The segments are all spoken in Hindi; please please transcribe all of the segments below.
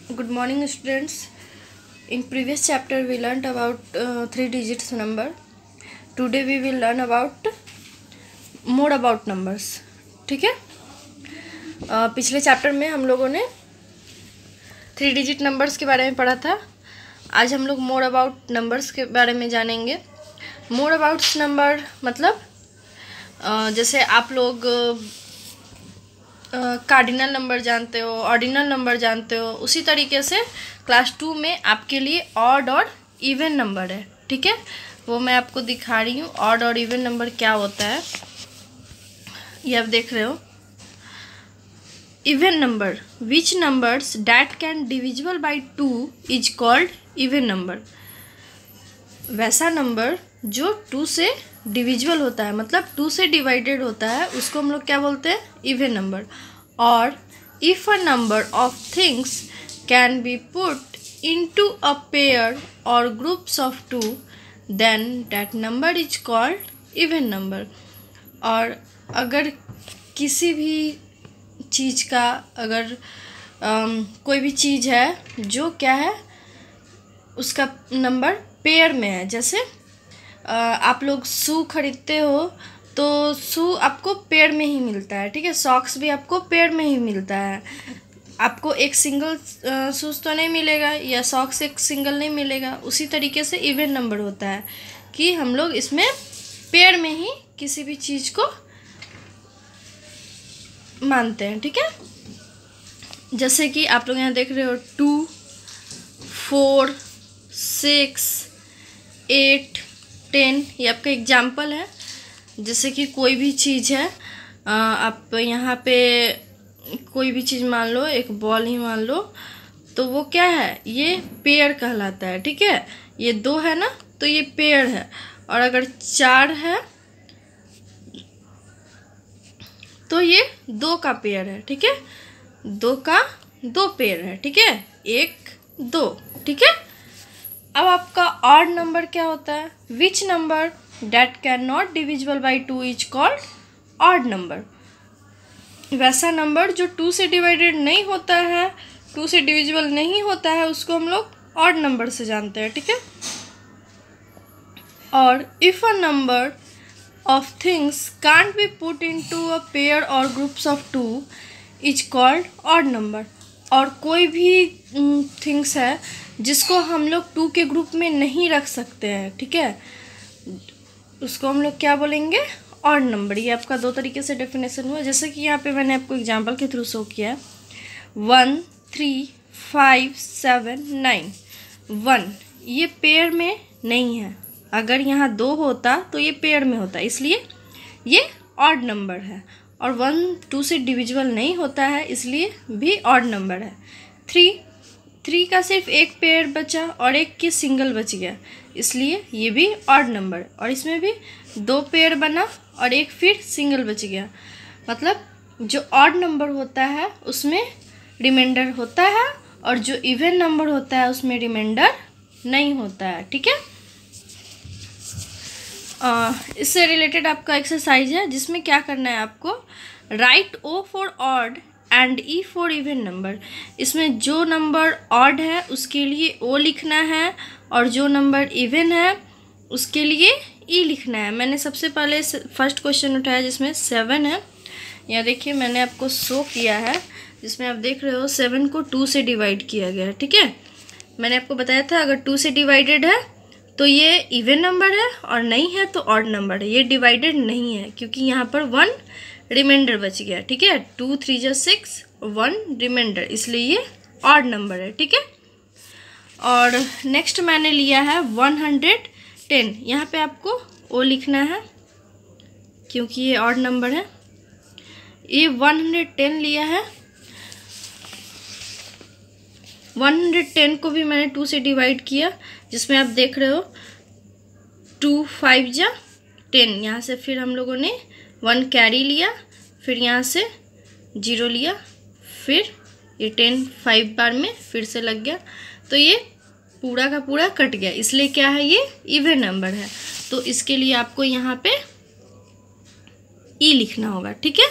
Good morning, students. In previous chapter, we learnt about 3 digits number. Today we will learn about more about numbers. ठीक है। पिछले चैप्टर में हम लोगों ने 3 डिजिट नंबर्स के बारे में पढ़ा था। आज हम लोग मोर अबाउट नंबर्स के बारे में जानेंगे। मोर अबाउट नंबर मतलब जैसे आप लोग कार्डिनल नंबर जानते हो, ऑर्डिनल नंबर जानते हो, उसी तरीके से क्लास 2 में आपके लिए ऑड और इवन नंबर है। ठीक है, वो मैं आपको दिखा रही हूँ। ऑड और इवन नंबर क्या होता है ये आप देख रहे हो। Even number which numbers that can divisible by 2 is called even number. वैसा नंबर जो 2 से डिविजिबल होता है, मतलब 2 से डिवाइडेड होता है, उसको हम लोग क्या बोलते हैं? Even number. और if a number of things can be put into a pair or groups of 2 then that number is called even number. और अगर किसी भी चीज़ का अगर कोई भी चीज़ है जो क्या है, उसका नंबर पेयर में है। जैसे आप लोग शू खरीदते हो तो शू आपको पेयर में ही मिलता है। ठीक है, सॉक्स भी आपको पेयर में ही मिलता है। आपको एक सिंगल शूज़ तो नहीं मिलेगा या सॉक्स एक सिंगल नहीं मिलेगा। उसी तरीके से इवन नंबर होता है कि हम लोग इसमें पेयर में ही किसी भी चीज़ को मानते हैं। ठीक है, जैसे कि आप लोग यहाँ देख रहे हो 2, 4, 6, 8, 10, ये आपका एग्जाम्पल है। जैसे कि कोई भी चीज़ है, आप यहाँ पे कोई भी चीज़ मान लो, एक बॉल ही मान लो, तो वो क्या है? ये पेयर कहलाता है। ठीक है, ये 2 है ना, तो ये पेयर है। और अगर 4 है तो ये 2 का पेयर है। ठीक है, 2 का 2 पेयर है। ठीक है, 1, 2। ठीक है, अब आपका ऑड नंबर क्या होता है? Which number that can not divisible by 2 is called odd number. वैसा नंबर जो 2 से डिवाइडेड नहीं होता है, 2 से डिविजिबल नहीं होता है, उसको हम लोग ऑड नंबर से जानते हैं। ठीक है, और if a number of things can't be put into a pair or groups of 2 is called odd number। और कोई भी थिंग्स है जिसको हम लोग 2 के ग्रुप में नहीं रख सकते हैं, ठीक है, उसको हम लोग क्या बोलेंगे? Odd number. ये आपका 2 तरीके से डेफिनेशन हुआ। जैसे कि यहाँ पे मैंने आपको एग्जांपल के थ्रू शो किया 1, 3, 5, 7, 9। 1 ये पेयर में नहीं है। अगर यहाँ 2 होता तो ये पेयर में होता, इसलिए ये ऑड नंबर है। और 1 2 से डिविजिबल नहीं होता है, इसलिए भी ऑड नंबर है। 3 का सिर्फ एक पेयर बचा और एक की सिंगल बच गया, इसलिए ये भी ऑड नंबर है। और इसमें भी 2 पेयर बना और एक फिर सिंगल बच गया। मतलब जो ऑड नंबर होता है उसमें रिमाइंडर होता है, और जो इवन नंबर होता है उसमें रिमाइंडर नहीं होता है। ठीक है, इससे रिलेटेड आपका एक्सरसाइज है जिसमें क्या करना है आपको? Right O for odd and E for even number. इसमें जो नंबर ऑड है उसके लिए O लिखना है, और जो नंबर इवन है उसके लिए E लिखना है। मैंने सबसे पहले फर्स्ट क्वेश्चन उठाया जिसमें 7 है। यहाँ देखिए मैंने आपको शो किया है, जिसमें आप देख रहे हो 7 को 2 से डिवाइड किया गया है। ठीक है, मैंने आपको बताया था अगर 2 से डिवाइडेड है तो ये इवन नंबर है, और नहीं है तो ऑड नंबर है। ये डिवाइडेड नहीं है क्योंकि यहाँ पर 1 रिमाइंडर बच गया। ठीक है, 2 3 जा 6, 1 रिमाइंडर, इसलिए ये ऑड नंबर है। ठीक है, और नेक्स्ट मैंने लिया है 110। यहाँ पे आपको O लिखना है क्योंकि ये ऑड नंबर है। ये 110 लिया है। 110 को भी मैंने 2 से डिवाइड किया, जिसमें आप देख रहे हो 2 5 जा 10। यहाँ से फिर हम लोगों ने 1 कैरी लिया, फिर यहाँ से 0 लिया, फिर ये 10 5 बार में फिर से लग गया, तो ये पूरा का पूरा कट गया, इसलिए क्या है? ये इवन नंबर है। तो इसके लिए आपको यहाँ पे E लिखना होगा। ठीक है,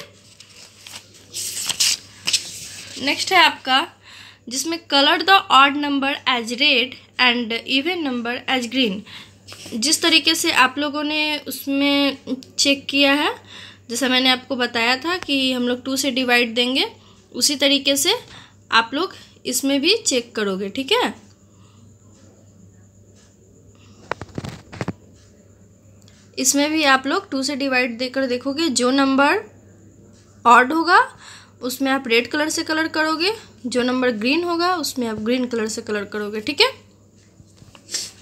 नेक्स्ट है आपका जिसमें colour the odd number as red and even number as green. जिस तरीके से आप लोगों ने उसमें चेक किया है, जैसा मैंने आपको बताया था कि हम लोग 2 से डिवाइड देंगे, उसी तरीके से आप लोग इसमें भी चेक करोगे, ठीक है। इसमें भी आप लोग 2 से डिवाइड देकर देखोगे, जो नंबर ऑड होगा उसमें आप रेड कलर से कलर करोगे, जो नंबर ग्रीन होगा उसमें आप ग्रीन कलर से कलर करोगे, ठीक है।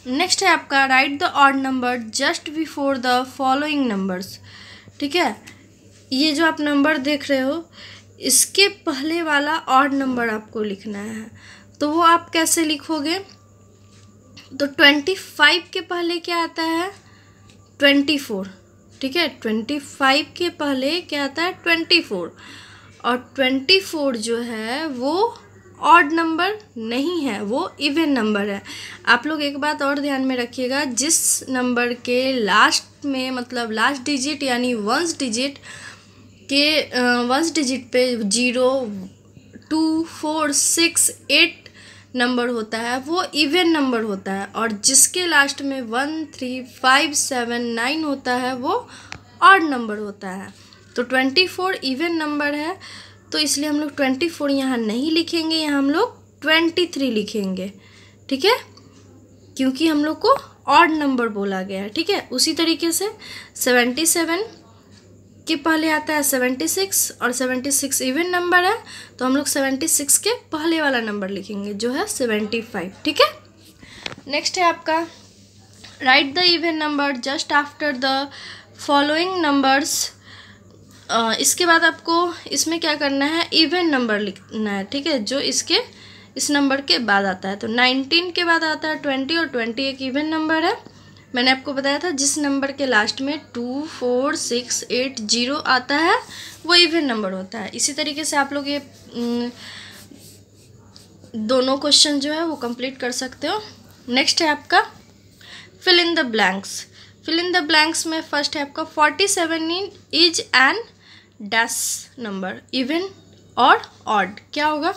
नेक्स्ट है आपका right the odd number just before the following numbers, ठीक है। ये जो आप नंबर देख रहे हो, इसके पहले वाला ऑड नंबर आपको लिखना है। तो वो आप कैसे लिखोगे? तो 25 के पहले क्या आता है? 24, ठीक है। 25 के पहले क्या आता है? 24। और 24 जो है वो ऑड नंबर नहीं है, वो इवन नंबर है। आप लोग एक बात और ध्यान में रखिएगा, जिस नंबर के लास्ट में मतलब लास्ट डिजिट यानी वंस डिजिट पे 0, 2, 4, 6, 8 नंबर होता है वो इवन नंबर होता है, और जिसके लास्ट में 1, 3, 5, 7, 9 होता है वो ऑड नंबर होता है। तो 24 इवन नंबर है, तो इसलिए हम लोग 24 यहाँ नहीं लिखेंगे, यहाँ हम लोग 23 लिखेंगे, ठीक है, क्योंकि हम लोग को ऑड नंबर बोला गया है, ठीक है। उसी तरीके से 77 के पहले आता है 76, और 76 इवन नंबर है, तो हम लोग 76 के पहले वाला नंबर लिखेंगे जो है 75, ठीक है। नेक्स्ट है आपका right the even number just after the following numbers. इसके बाद आपको इसमें क्या करना है? इवन नंबर लिखना है, ठीक है, जो इस नंबर के बाद आता है। तो 19 के बाद आता है 20, और 20 एक इवन नंबर है। मैंने आपको बताया था जिस नंबर के लास्ट में 2, 4, 6, 8, 0 आता है वो इवन नंबर होता है। इसी तरीके से आप लोग ये दोनों क्वेश्चन जो है वो कंप्लीट कर सकते हो। नेक्स्ट है आपका fill in the blanks. Fill in the blanks में फर्स्ट है आपका 47 is an dash number, even और ऑड। क्या होगा?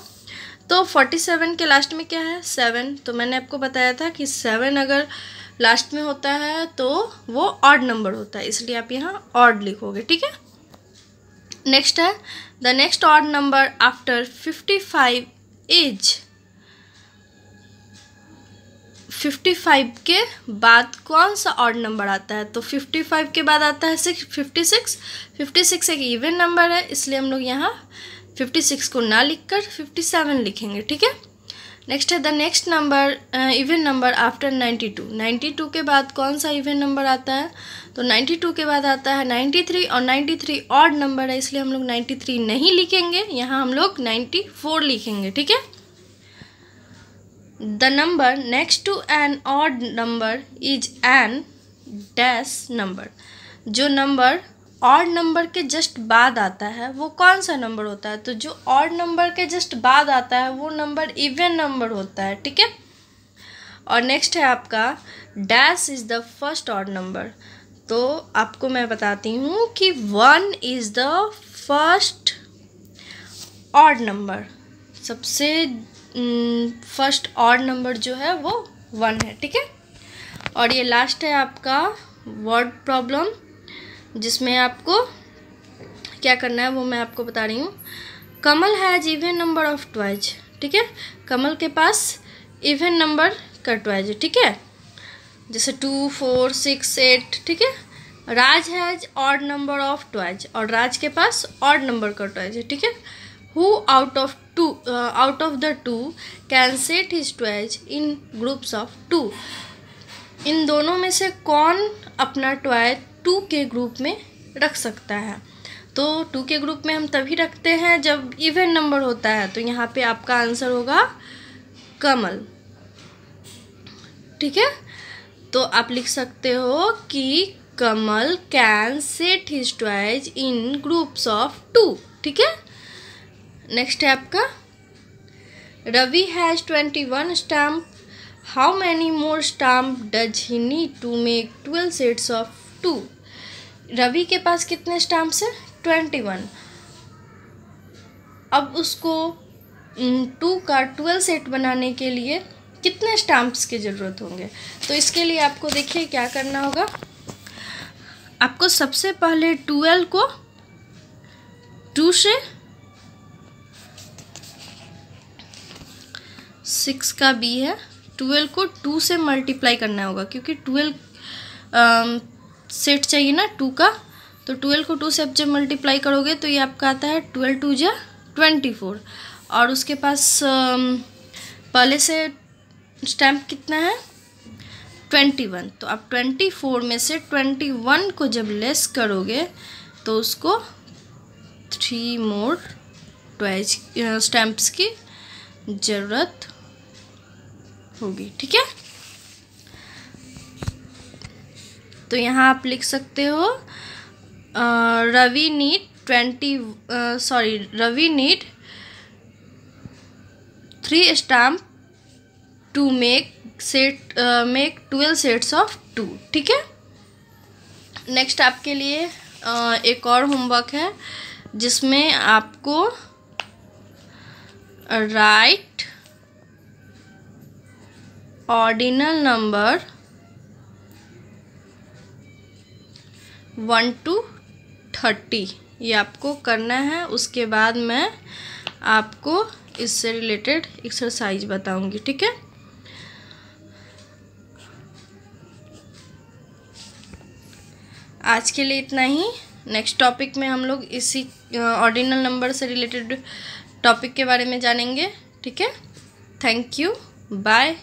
तो 47 के लास्ट में क्या है? 7। तो मैंने आपको बताया था कि 7 अगर लास्ट में होता है तो वो ऑड नंबर होता है, इसलिए आप यहाँ ऑड लिखोगे, ठीक है। नेक्स्ट है the next odd number after 55 is. 55 के बाद कौन सा ऑड नंबर आता है? तो 55 के बाद आता है 56। 56 एक इवन नंबर है, इसलिए हम लोग यहाँ 56 को ना लिखकर 57 लिखेंगे, ठीक है। नेक्स्ट है the next number even number after 92। 92 के बाद कौन सा इवन नंबर आता है? तो 92 के बाद आता है 93, और 93 ऑड नंबर है, इसलिए हम लोग 93 नहीं लिखेंगे, यहाँ हम लोग 94 लिखेंगे, ठीक है। The number next to an odd number is an dash number. जो नंबर ऑड नंबर के जस्ट बाद आता है वो कौन सा नंबर होता है? तो जो ऑड नंबर के जस्ट बाद आता है वो नंबर इवन नंबर होता है, ठीक है। और नेक्स्ट है आपका dash is the first odd number. तो आपको मैं बताती हूँ कि 1 is the first odd number, सबसे फर्स्ट ऑड नंबर जो है वो 1 है, ठीक है। और ये लास्ट है आपका वर्ड प्रॉब्लम, जिसमें आपको क्या करना है वो मैं आपको बता रही हूँ। Kamal has even number of toys, ठीक है। कमल के पास इवन नंबर का ट्वाइज है, ठीक है, जैसे 2, 4, 6, 8, ठीक है। Raj has odd number of toys, और राज के पास ऑड नंबर का ट्वाइज है, ठीक है। Who out of the two can set his toys in groups of 2। इन दोनों में से कौन अपना ट्वाइज 2 के ग्रुप में रख सकता है? तो 2 के ग्रुप में हम तभी रखते हैं जब इवन नंबर होता है, तो यहाँ पे आपका आंसर होगा कमल, ठीक है। तो आप लिख सकते हो कि Kamal can set his toys in groups of 2, ठीक है। नेक्स्ट है आपका Ravi has 21 stamp, how many more stamp does he need to make 12 sets of 2। Ravi के पास कितने स्टैम्प्स हैं? 21। अब उसको 2 का 12 सेट बनाने के लिए कितने स्टैम्प्स की ज़रूरत होंगे। तो इसके लिए आपको देखिए क्या करना होगा। आपको सबसे पहले 12 को 2 से, 6 का B है, 12 को 2 से मल्टीप्लाई करना होगा क्योंकि 12 सेट चाहिए ना 2 का। तो 12 को 2 से अब जब मल्टीप्लाई करोगे तो ये आपका आता है 12 2 जा 24। और उसके पास पहले से स्टैम्प कितना है 21। तो आप 24 में से 21 को जब लेस करोगे तो उसको 3 मोर स्टैम्प्स की ज़रूरत होगी। ठीक है, तो यहाँ आप लिख सकते हो Ravi need 3 stamp to make 12 sets of 2। ठीक है, नेक्स्ट आपके लिए एक और होमवर्क है जिसमें आपको राइट ऑर्डिनल नंबर 1 to 30 ये आपको करना है। उसके बाद मैं आपको इससे रिलेटेड एक्सरसाइज बताऊंगी। ठीक है, आज के लिए इतना ही। नेक्स्ट टॉपिक में हम लोग इसी ऑर्डिनल नंबर से रिलेटेड टॉपिक के बारे में जानेंगे। ठीक है, थैंक यू, बाय।